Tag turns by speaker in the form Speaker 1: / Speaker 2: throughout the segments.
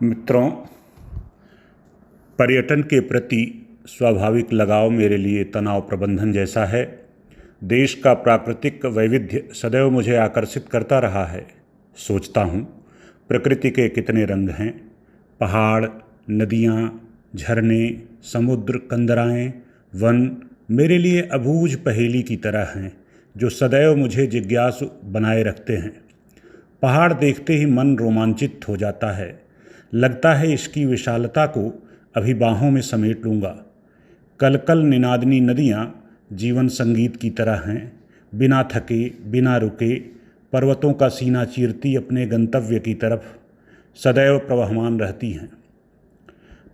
Speaker 1: मित्रों, पर्यटन के प्रति स्वाभाविक लगाव मेरे लिए तनाव प्रबंधन जैसा है। देश का प्राकृतिक वैविध्य सदैव मुझे आकर्षित करता रहा है। सोचता हूँ, प्रकृति के कितने रंग हैं। पहाड़, नदियाँ, झरने, समुद्र, कंदराएँ, वन मेरे लिए अबूझ पहेली की तरह हैं जो सदैव मुझे जिज्ञासु बनाए रखते हैं। पहाड़ देखते ही मन रोमांचित हो जाता है। लगता है इसकी विशालता को अभी बाहों में समेट लूँगा। कलकल निनादनी नदियाँ जीवन संगीत की तरह हैं, बिना थके, बिना रुके, पर्वतों का सीना चीरती अपने गंतव्य की तरफ सदैव प्रवहमान रहती हैं।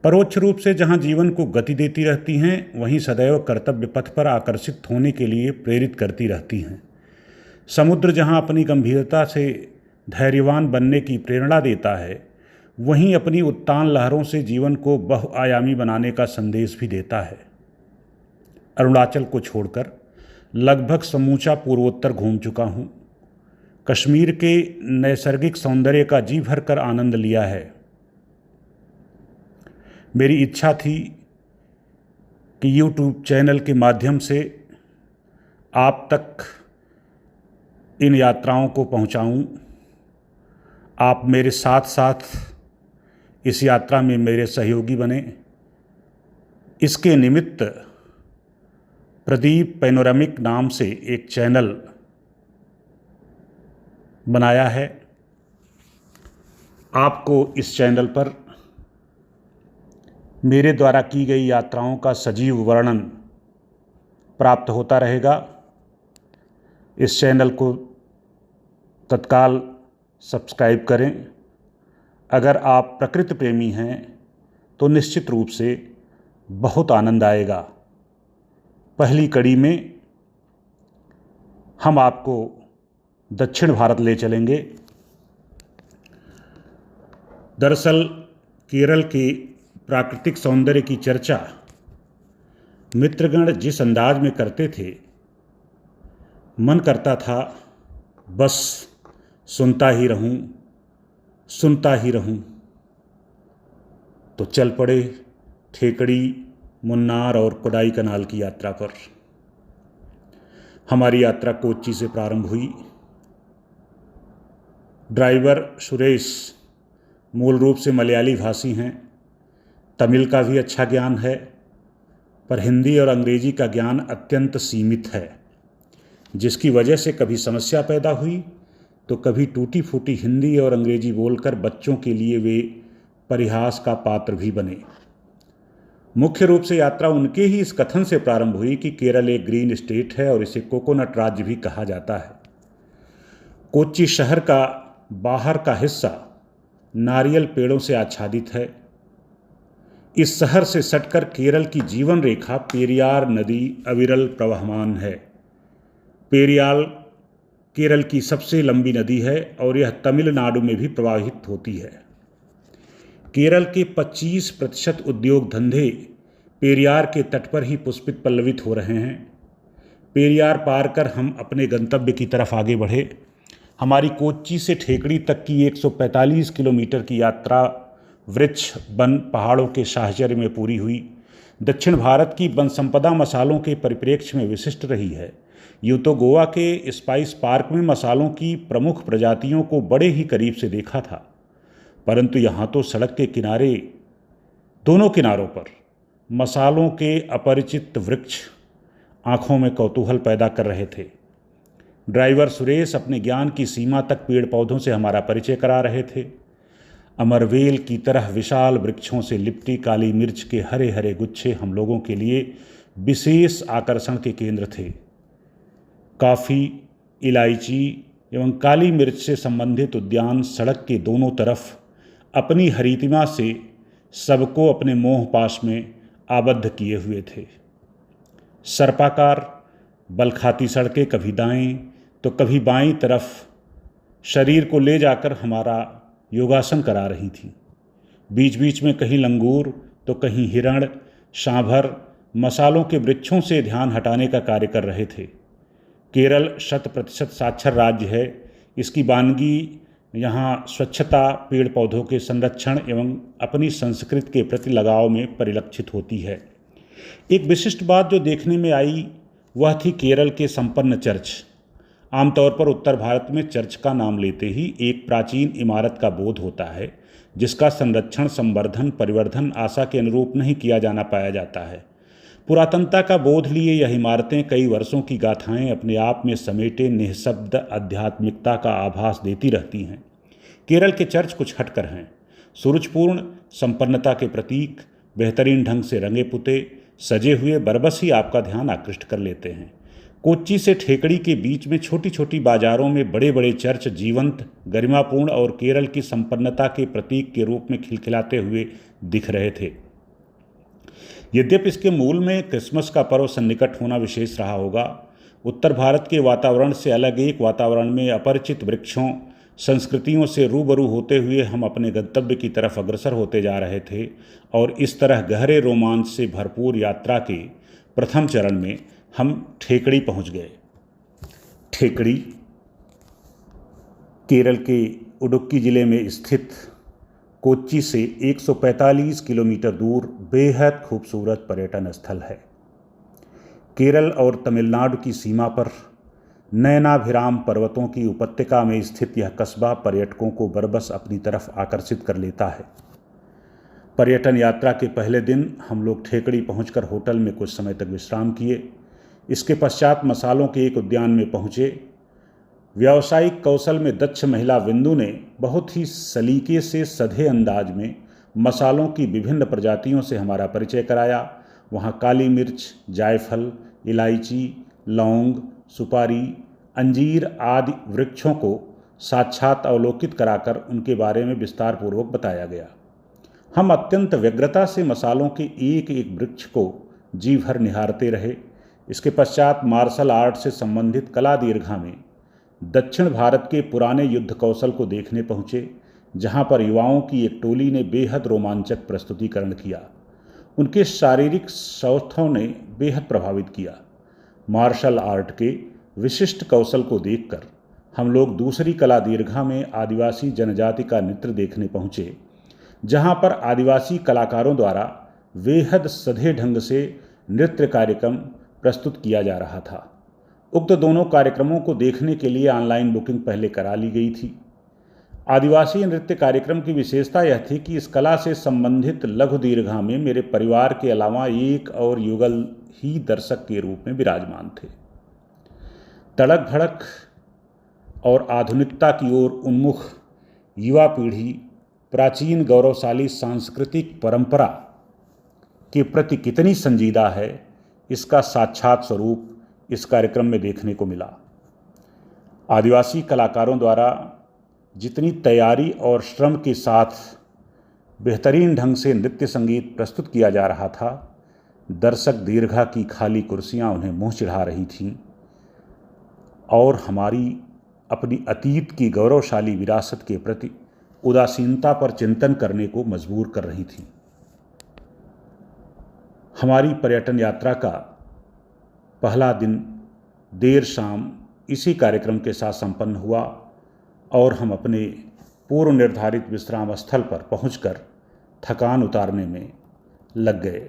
Speaker 1: परोक्ष रूप से जहाँ जीवन को गति देती रहती हैं, वहीं सदैव कर्तव्य पथ पर आकर्षित होने के लिए प्रेरित करती रहती हैं। समुद्र जहाँ अपनी गंभीरता से धैर्यवान बनने की प्रेरणा देता है, वहीं अपनी उत्तान लहरों से जीवन को बहुआयामी बनाने का संदेश भी देता है। अरुणाचल को छोड़कर लगभग समूचा पूर्वोत्तर घूम चुका हूँ। कश्मीर के नैसर्गिक सौंदर्य का जी भर कर आनंद लिया है। मेरी इच्छा थी कि YouTube चैनल के माध्यम से आप तक इन यात्राओं को पहुंचाऊं। आप मेरे साथ साथ इस यात्रा में मेरे सहयोगी बने। इसके निमित्त प्रदीप पैनोरामिक नाम से एक चैनल बनाया है। आपको इस चैनल पर मेरे द्वारा की गई यात्राओं का सजीव वर्णन प्राप्त होता रहेगा। इस चैनल को तत्काल सब्सक्राइब करें। अगर आप प्रकृति प्रेमी हैं तो निश्चित रूप से बहुत आनंद आएगा। पहली कड़ी में हम आपको दक्षिण भारत ले चलेंगे। दरअसल केरल के प्राकृतिक सौंदर्य की चर्चा मित्रगण जिस अंदाज में करते थे, मन करता था बस सुनता ही रहूं, सुनता ही रहूं। तो चल पड़े ठेकड़ी, मुन्नार और कोडाई कनाल की यात्रा पर। हमारी यात्रा कोच्चि से प्रारंभ हुई। ड्राइवर सुरेश मूल रूप से मलयाली भाषी हैं। तमिल का भी अच्छा ज्ञान है, पर हिंदी और अंग्रेजी का ज्ञान अत्यंत सीमित है, जिसकी वजह से कभी समस्या पैदा हुई तो कभी टूटी फूटी हिंदी और अंग्रेजी बोलकर बच्चों के लिए वे परिहास का पात्र भी बने। मुख्य रूप से यात्रा उनके ही इस कथन से प्रारंभ हुई कि केरल एक ग्रीन स्टेट है और इसे कोकोनट राज्य भी कहा जाता है। कोच्चि शहर का बाहर का हिस्सा नारियल पेड़ों से आच्छादित है। इस शहर से सटकर केरल की जीवन रेखा पेरियार नदी अविरल प्रवहमान है। पेरियार केरल की सबसे लंबी नदी है और यह तमिलनाडु में भी प्रवाहित होती है। केरल के 25% उद्योग धंधे पेरियार के तट पर ही पुष्पित पल्लवित हो रहे हैं। पेरियार पार कर हम अपने गंतव्य की तरफ आगे बढ़े। हमारी कोच्चि से ठेकड़ी तक की 145 किलोमीटर की यात्रा वृक्ष, वन, पहाड़ों के साहचर्य में पूरी हुई। दक्षिण भारत की वन संपदा मसालों के परिप्रेक्ष्य में विशिष्ट रही है। यूँ तो गोवा के स्पाइस पार्क में मसालों की प्रमुख प्रजातियों को बड़े ही करीब से देखा था, परंतु यहाँ तो सड़क के किनारे, दोनों किनारों पर मसालों के अपरिचित वृक्ष आँखों में कौतूहल पैदा कर रहे थे। ड्राइवर सुरेश अपने ज्ञान की सीमा तक पेड़ पौधों से हमारा परिचय करा रहे थे। अमरवेल की तरह विशाल वृक्षों से लिपटी काली मिर्च के हरे हरे गुच्छे हम लोगों के लिए विशेष आकर्षण के केंद्र थे। कॉफ़ी, इलायची एवं काली मिर्च से संबंधित उद्यान सड़क के दोनों तरफ अपनी हरितिमा से सबको अपने मोह पाश में आबद्ध किए हुए थे। सर्पाकार बल खाती सड़कें कभी दाएं तो कभी बाईं तरफ शरीर को ले जाकर हमारा योगासन करा रही थीं। बीच बीच में कहीं लंगूर तो कहीं हिरण, सांभर मसालों के वृक्षों से ध्यान हटाने का कार्य कर रहे थे। केरल 100% साक्षर राज्य है। इसकी वानगी यहाँ स्वच्छता, पेड़ पौधों के संरक्षण एवं अपनी संस्कृति के प्रति लगाव में परिलक्षित होती है। एक विशिष्ट बात जो देखने में आई वह थी केरल के संपन्न चर्च। आमतौर पर उत्तर भारत में चर्च का नाम लेते ही एक प्राचीन इमारत का बोध होता है जिसका संरक्षण, संवर्धन, परिवर्धन आशा के अनुरूप नहीं किया जाना पाया जाता है। पुरातनता का बोध लिए यह इमारतें कई वर्षों की गाथाएं अपने आप में समेटे निःशब्द आध्यात्मिकता का आभास देती रहती हैं। केरल के चर्च कुछ हटकर हैं। सुरुचिपूर्ण संपन्नता के प्रतीक, बेहतरीन ढंग से रंगे पुते सजे हुए बरबस ही आपका ध्यान आकृष्ट कर लेते हैं। कोच्चि से ठेकड़ी के बीच में छोटी छोटी बाजारों में बड़े बड़े चर्च जीवंत, गरिमापूर्ण और केरल की संपन्नता के प्रतीक के रूप में खिलखिलाते हुए दिख रहे थे। यद्यपि इसके मूल में क्रिसमस का पर्व सन्निकट होना विशेष रहा होगा, उत्तर भारत के वातावरण से अलग एक वातावरण में अपरिचित वृक्षों, संस्कृतियों से रूबरू होते हुए हम अपने गंतव्य की तरफ अग्रसर होते जा रहे थे और इस तरह गहरे रोमांच से भरपूर यात्रा के प्रथम चरण में हम ठेकड़ी पहुंच गए। ठेकड़ी केरल के उडुक्की जिले में स्थित कोच्चि से 145 किलोमीटर दूर बेहद खूबसूरत पर्यटन स्थल है। केरल और तमिलनाडु की सीमा पर नयनाभिराम पर्वतों की उपत्यका में स्थित यह कस्बा पर्यटकों को बरबस अपनी तरफ आकर्षित कर लेता है। पर्यटन यात्रा के पहले दिन हम लोग ठेकड़ी पहुंचकर होटल में कुछ समय तक विश्राम किए। इसके पश्चात मसालों के एक उद्यान में पहुंचे। व्यावसायिक कौशल में दक्ष महिला बिंदु ने बहुत ही सलीके से सधे अंदाज में मसालों की विभिन्न प्रजातियों से हमारा परिचय कराया। वहाँ काली मिर्च, जायफल, इलायची, लौंग, सुपारी, अंजीर आदि वृक्षों को साक्षात अवलोकित कराकर उनके बारे में विस्तार पूर्वक बताया गया। हम अत्यंत व्यग्रता से मसालों के एक एक वृक्ष को जी भर निहारते रहे। इसके पश्चात मार्शल आर्ट से संबंधित कला दीर्घा में दक्षिण भारत के पुराने युद्ध कौशल को देखने पहुँचे, जहाँ पर युवाओं की एक टोली ने बेहद रोमांचक प्रस्तुतिकरण किया। उनके शारीरिक सौष्ठव ने बेहद प्रभावित किया। मार्शल आर्ट के विशिष्ट कौशल को देखकर हम लोग दूसरी कला दीर्घा में आदिवासी जनजाति का नृत्य देखने पहुँचे, जहाँ पर आदिवासी कलाकारों द्वारा बेहद सधे ढंग से नृत्य कार्यक्रम प्रस्तुत किया जा रहा था। उक्त दोनों कार्यक्रमों को देखने के लिए ऑनलाइन बुकिंग पहले करा ली गई थी। आदिवासी नृत्य कार्यक्रम की विशेषता यह थी कि इस कला से संबंधित लघु दीर्घा में मेरे परिवार के अलावा एक और युगल ही दर्शक के रूप में विराजमान थे। तड़क भड़क और आधुनिकता की ओर उन्मुख युवा पीढ़ी प्राचीन गौरवशाली सांस्कृतिक परंपरा के प्रति कितनी संजीदा है, इसका साक्षात स्वरूप इस कार्यक्रम में देखने को मिला। आदिवासी कलाकारों द्वारा जितनी तैयारी और श्रम के साथ बेहतरीन ढंग से नृत्य संगीत प्रस्तुत किया जा रहा था, दर्शक दीर्घा की खाली कुर्सियां उन्हें मुंह चिढ़ा रही थीं और हमारी अपनी अतीत की गौरवशाली विरासत के प्रति उदासीनता पर चिंतन करने को मजबूर कर रही थीं। हमारी पर्यटन यात्रा का पहला दिन देर शाम इसी कार्यक्रम के साथ संपन्न हुआ और हम अपने पूर्व निर्धारित विश्राम स्थल पर पहुंचकर थकान उतारने में लग गए।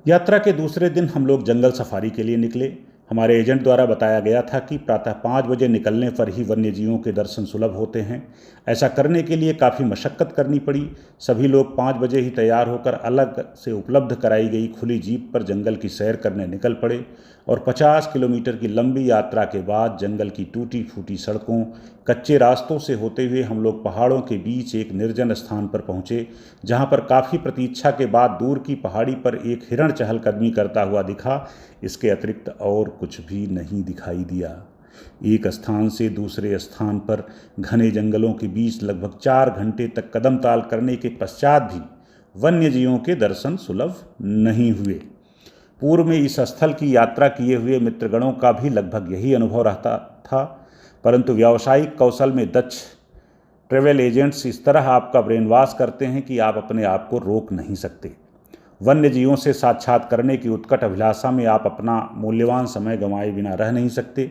Speaker 1: यात्रा के दूसरे दिन हम लोग जंगल सफारी के लिए निकले। हमारे एजेंट द्वारा बताया गया था कि प्रातः 5 बजे निकलने पर ही वन्यजीवों के दर्शन सुलभ होते हैं। ऐसा करने के लिए काफ़ी मशक्क़त करनी पड़ी। सभी लोग 5 बजे ही तैयार होकर अलग से उपलब्ध कराई गई खुली जीप पर जंगल की सैर करने निकल पड़े और 50 किलोमीटर की लंबी यात्रा के बाद जंगल की टूटी फूटी सड़कों, कच्चे रास्तों से होते हुए हम लोग पहाड़ों के बीच एक निर्जन स्थान पर पहुँचे, जहाँ पर काफ़ी प्रतीक्षा के बाद दूर की पहाड़ी पर एक हिरण चहलकदमी करता हुआ दिखा। इसके अतिरिक्त और कुछ भी नहीं दिखाई दिया। एक स्थान से दूसरे स्थान पर घने जंगलों के बीच लगभग 4 घंटे तक कदम ताल करने के पश्चात भी वन्यजीवों के दर्शन सुलभ नहीं हुए। पूर्व में इस स्थल की यात्रा किए हुए मित्रगणों का भी लगभग यही अनुभव रहता था, परंतु व्यावसायिक कौशल में दक्ष ट्रैवल एजेंट्स इस तरह आपका ब्रेन वॉश करते हैं कि आप अपने आप को रोक नहीं सकते। वन्य जीवों से साक्षात करने की उत्कट अभिलाषा में आप अपना मूल्यवान समय गंवाए बिना रह नहीं सकते।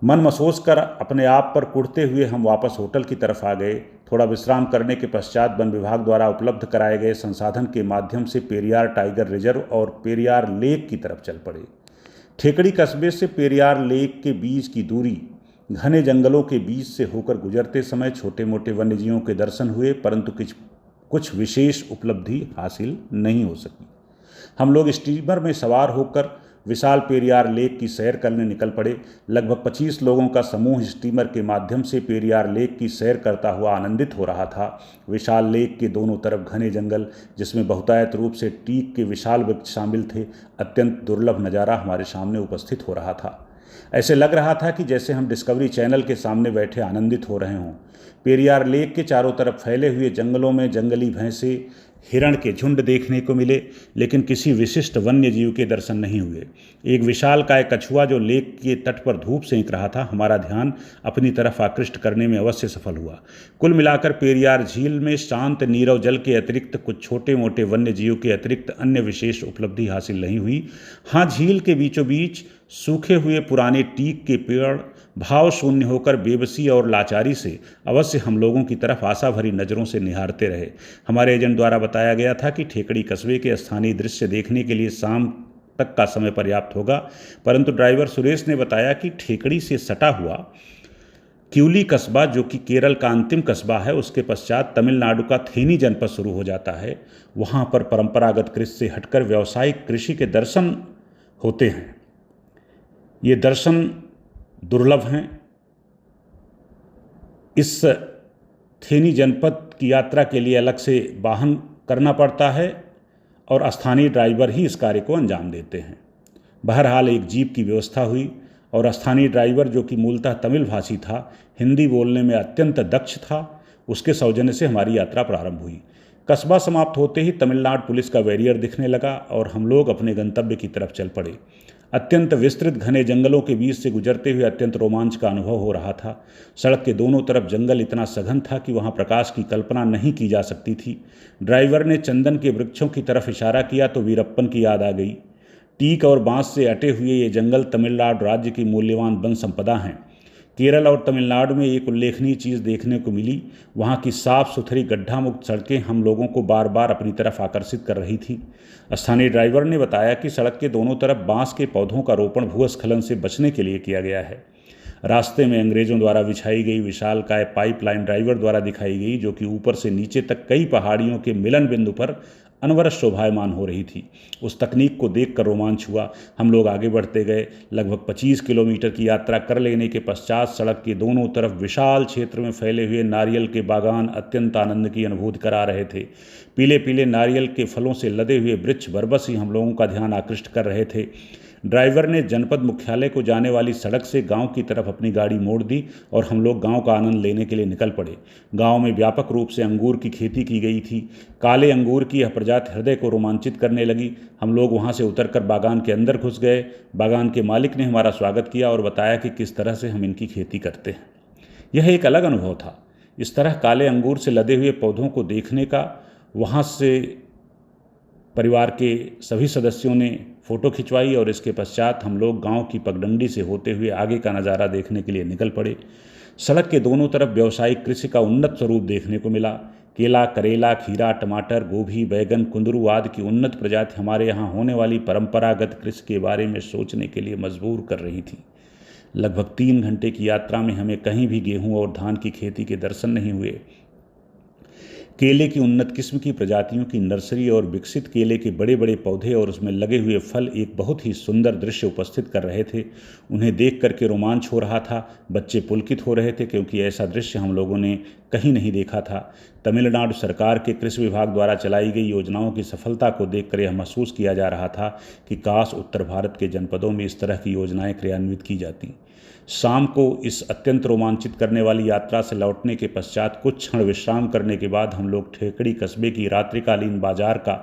Speaker 1: मन मसोस कर अपने आप पर कुढ़ते हुए हम वापस होटल की तरफ आ गए। थोड़ा विश्राम करने के पश्चात वन विभाग द्वारा उपलब्ध कराए गए संसाधन के माध्यम से पेरियार टाइगर रिजर्व और पेरियार लेक की तरफ चल पड़े। ठेकड़ी कस्बे से पेरियार लेक के बीच की दूरी घने जंगलों के बीच से होकर गुजरते समय छोटे मोटे वन्यजीवों के दर्शन हुए, परंतु कुछ विशेष उपलब्धि हासिल नहीं हो सकी। हम लोग स्टीमर में सवार होकर विशाल पेरियार लेक की सैर करने निकल पड़े। लगभग 25 लोगों का समूह स्टीमर के माध्यम से पेरियार लेक की सैर करता हुआ आनंदित हो रहा था। विशाल लेक के दोनों तरफ घने जंगल, जिसमें बहुतायत रूप से टीक के विशाल वृक्ष शामिल थे, अत्यंत दुर्लभ नज़ारा हमारे सामने उपस्थित हो रहा था। ऐसे लग रहा था कि जैसे हम डिस्कवरी चैनल के सामने बैठे आनंदित हो रहे हों। पेरियार लेक के चारों तरफ फैले हुए जंगलों में जंगली भैंसे, हिरण के झुंड देखने को मिले, लेकिन किसी विशिष्ट वन्य जीव के दर्शन नहीं हुए। एक विशालकाय कछुआ जो लेक के तट पर धूप सेंक रहा था, हमारा ध्यान अपनी तरफ आकृष्ट करने में अवश्य सफल हुआ। कुल मिलाकर पेरियार झील में शांत नीरव जल के अतिरिक्त कुछ छोटे मोटे वन्य जीव के अतिरिक्त अन्य विशेष उपलब्धि हासिल नहीं हुई। हाँ, झील के बीचों बीच सूखे हुए पुराने टीक के पेड़ भाव शून्य होकर बेबसी और लाचारी से अवश्य हम लोगों की तरफ आशा भरी नज़रों से निहारते रहे। हमारे एजेंट द्वारा बताया गया था कि ठेकड़ी कस्बे के स्थानीय दृश्य देखने के लिए शाम तक का समय पर्याप्त होगा, परंतु ड्राइवर सुरेश ने बताया कि ठेकड़ी से सटा हुआ क्यूली कस्बा, जो कि केरल का अंतिम कस्बा है, उसके पश्चात तमिलनाडु का थेनी जनपद शुरू हो जाता है। वहाँ पर परंपरागत कृषि से हटकर व्यावसायिक कृषि के दर्शन होते हैं। ये दर्शन दुर्लभ हैं। इस थेनी जनपद की यात्रा के लिए अलग से वाहन करना पड़ता है और स्थानीय ड्राइवर ही इस कार्य को अंजाम देते हैं। बहरहाल एक जीप की व्यवस्था हुई और स्थानीय ड्राइवर, जो कि मूलतः तमिल भाषी था, हिंदी बोलने में अत्यंत दक्ष था, उसके सौजन्य से हमारी यात्रा प्रारंभ हुई। कस्बा समाप्त होते ही तमिलनाडु पुलिस का बैरियर दिखने लगा और हम लोग अपने गंतव्य की तरफ चल पड़े। अत्यंत विस्तृत घने जंगलों के बीच से गुजरते हुए अत्यंत रोमांच का अनुभव हो रहा था। सड़क के दोनों तरफ जंगल इतना सघन था कि वहां प्रकाश की कल्पना नहीं की जा सकती थी। ड्राइवर ने चंदन के वृक्षों की तरफ इशारा किया तो वीरप्पन की याद आ गई। टीक और बांस से अटे हुए ये जंगल तमिलनाडु राज्य की मूल्यवान वन संपदा हैं। केरल और तमिलनाडु में एक उल्लेखनीय चीज़ देखने को मिली। वहाँ की साफ सुथरी गड्ढा मुक्त सड़कें हम लोगों को बार बार अपनी तरफ आकर्षित कर रही थी। स्थानीय ड्राइवर ने बताया कि सड़क के दोनों तरफ बांस के पौधों का रोपण भूस्खलन से बचने के लिए किया गया है। रास्ते में अंग्रेजों द्वारा बिछाई गई विशालकाय पाइपलाइन ड्राइवर द्वारा दिखाई गई, जो कि ऊपर से नीचे तक कई पहाड़ियों के मिलन बिंदु पर अनवरत शोभायमान हो रही थी। उस तकनीक को देखकर रोमांच हुआ। हम लोग आगे बढ़ते गए। लगभग 25 किलोमीटर की यात्रा कर लेने के पश्चात सड़क के दोनों तरफ विशाल क्षेत्र में फैले हुए नारियल के बागान अत्यंत आनंद की अनुभूति करा रहे थे। पीले पीले नारियल के फलों से लदे हुए वृक्ष बरबस ही हम लोगों का ध्यान आकृष्ट कर रहे थे। ड्राइवर ने जनपद मुख्यालय को जाने वाली सड़क से गांव की तरफ अपनी गाड़ी मोड़ दी और हम लोग गांव का आनंद लेने के लिए निकल पड़े। गांव में व्यापक रूप से अंगूर की खेती की गई थी। काले अंगूर की यह प्रजाति हृदय को रोमांचित करने लगी। हम लोग वहां से उतरकर बागान के अंदर घुस गए। बागान के मालिक ने हमारा स्वागत किया और बताया कि किस तरह से हम इनकी खेती करते हैं। यह एक अलग अनुभव था। इस तरह काले अंगूर से लदे हुए पौधों को देखने का। वहाँ से परिवार के सभी सदस्यों ने फ़ोटो खिंचवाई और इसके पश्चात हम लोग गांव की पगडंडी से होते हुए आगे का नज़ारा देखने के लिए निकल पड़े। सड़क के दोनों तरफ व्यावसायिक कृषि का उन्नत स्वरूप देखने को मिला। केला, करेला, खीरा, टमाटर, गोभी, बैगन, कुंदरू आदि की उन्नत प्रजाति हमारे यहाँ होने वाली परंपरागत कृषि के बारे में सोचने के लिए मजबूर कर रही थी। लगभग 3 घंटे की यात्रा में हमें कहीं भी गेहूँ और धान की खेती के दर्शन नहीं हुए। केले की उन्नत किस्म की प्रजातियों की नर्सरी और विकसित केले के बड़े बड़े पौधे और उसमें लगे हुए फल एक बहुत ही सुंदर दृश्य उपस्थित कर रहे थे। उन्हें देख करके रोमांच हो रहा था। बच्चे पुलकित हो रहे थे क्योंकि ऐसा दृश्य हम लोगों ने कहीं नहीं देखा था। तमिलनाडु सरकार के कृषि विभाग द्वारा चलाई गई योजनाओं की सफलता को देखकर यह महसूस किया जा रहा था कि काश उत्तर भारत के जनपदों में इस तरह की योजनाएं क्रियान्वित की जाती। शाम को इस अत्यंत रोमांचित करने वाली यात्रा से लौटने के पश्चात कुछ क्षण विश्राम करने के बाद हम लोग ठेकड़ी कस्बे की रात्रिकालीन बाजार का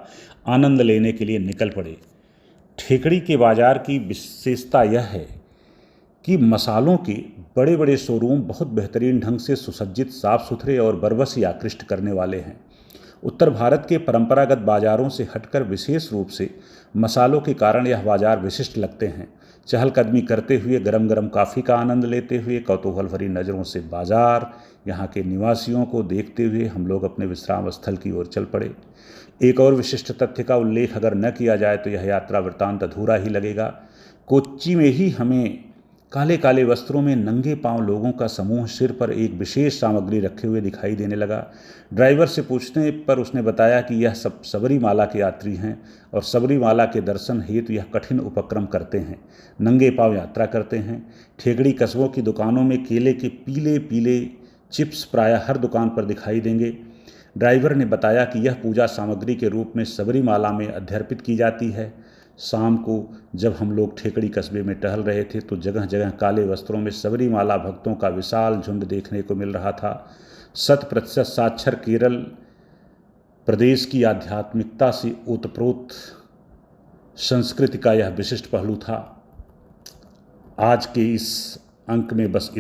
Speaker 1: आनंद लेने के लिए निकल पड़े। ठेकड़ी के बाजार की विशेषता यह है कि मसालों के बड़े बड़े शोरूम बहुत बेहतरीन ढंग से सुसज्जित, साफ सुथरे और बरबस ही आकृष्ट करने वाले हैं। उत्तर भारत के परंपरागत बाजारों से हटकर विशेष रूप से मसालों के कारण यह बाजार विशिष्ट लगते हैं। चहलकदमी करते हुए, गरम गरम कॉफ़ी का आनंद लेते हुए, कौतूहल भरी नज़रों से बाजार, यहाँ के निवासियों को देखते हुए हम लोग अपने विश्राम स्थल की ओर चल पड़े। एक और विशिष्ट तथ्य का उल्लेख अगर न किया जाए तो यह यात्रा वृत्तांत अधूरा ही लगेगा। कोच्चि में ही हमें काले काले वस्त्रों में नंगे पांव लोगों का समूह सिर पर एक विशेष सामग्री रखे हुए दिखाई देने लगा। ड्राइवर से पूछने पर उसने बताया कि यह सब सबरीमाला के यात्री हैं और सबरीमाला के दर्शन हेतु यह कठिन उपक्रम करते हैं, नंगे पांव यात्रा करते हैं। ठेगड़ी कस्बों की दुकानों में केले के पीले पीले चिप्स प्रायः हर दुकान पर दिखाई देंगे। ड्राइवर ने बताया कि यह पूजा सामग्री के रूप में सबरीमाला में अध्यर्पित की जाती है। शाम को जब हम लोग ठेकड़ी कस्बे में टहल रहे थे तो जगह जगह काले वस्त्रों में सबरीमाला भक्तों का विशाल झुंड देखने को मिल रहा था। 100% साक्षर केरल प्रदेश की आध्यात्मिकता से ओतप्रोत संस्कृति का यह विशिष्ट पहलू था। आज के इस अंक में बस